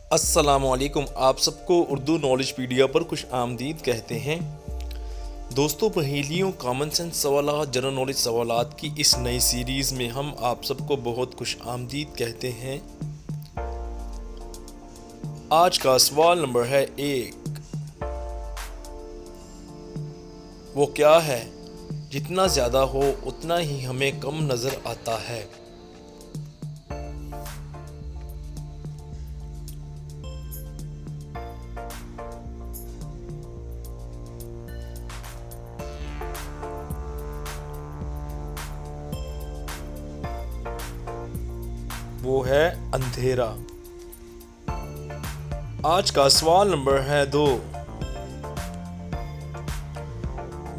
अस्सलामुअलैकुम। आप सबको उर्दू नॉलेज पीडिया पर खुश आमदीद कहते हैं। दोस्तों, पहेलियों, कॉमन सेंस सवालात, जनरल नॉलेज सवालात की इस नई सीरीज़ में हम आप सबको बहुत खुश आमदीद कहते हैं। आज का सवाल नंबर है 1। वो क्या है जितना ज़्यादा हो उतना ही हमें कम नज़र आता है? वो है अंधेरा। आज का सवाल नंबर है 2।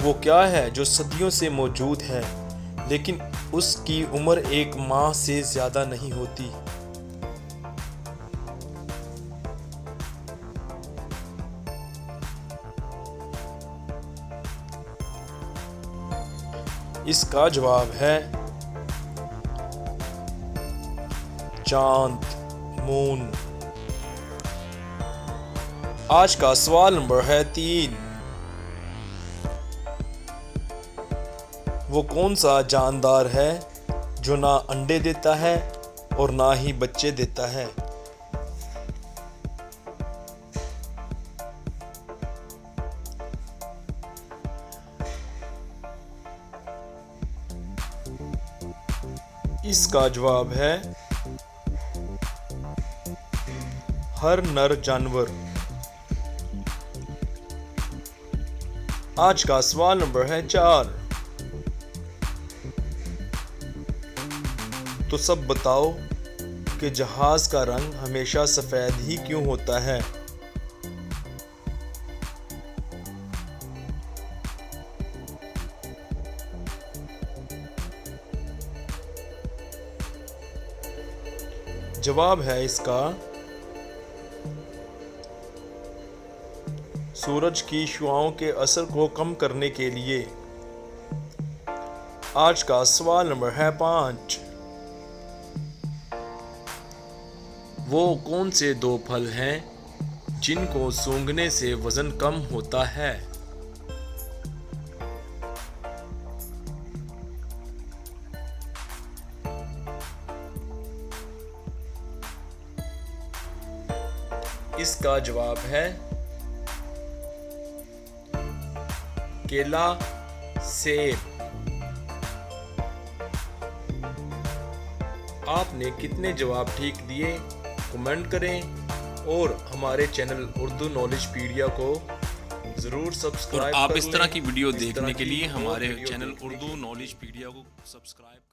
वो क्या है जो सदियों से मौजूद है लेकिन उसकी उम्र एक माह से ज्यादा नहीं होती? इसका जवाब है चांद, मून। आज का सवाल नंबर है 3। वो कौन सा जानदार है जो ना अंडे देता है और ना ही बच्चे देता है? इसका जवाब है हर नर जानवर। आज का सवाल नंबर है 4। तो सब बताओ कि जहाज का रंग हमेशा सफेद ही क्यों होता है? जवाब है इसका सूरज की शुआओं के असर को कम करने के लिए। आज का सवाल नंबर है 5। वो कौन से 2 फल हैं जिनको सूंघने से वजन कम होता है? इसका जवाब है केला, सेब। आपने कितने जवाब ठीक दिए कमेंट करें और हमारे चैनल उर्दू नॉलेज पीडिया को जरूर सब्सक्राइब और आप कर इस तरह लें। की वीडियो देखने के लिए हमारे चैनल उर्दू नॉलेज पीडिया को सब्सक्राइब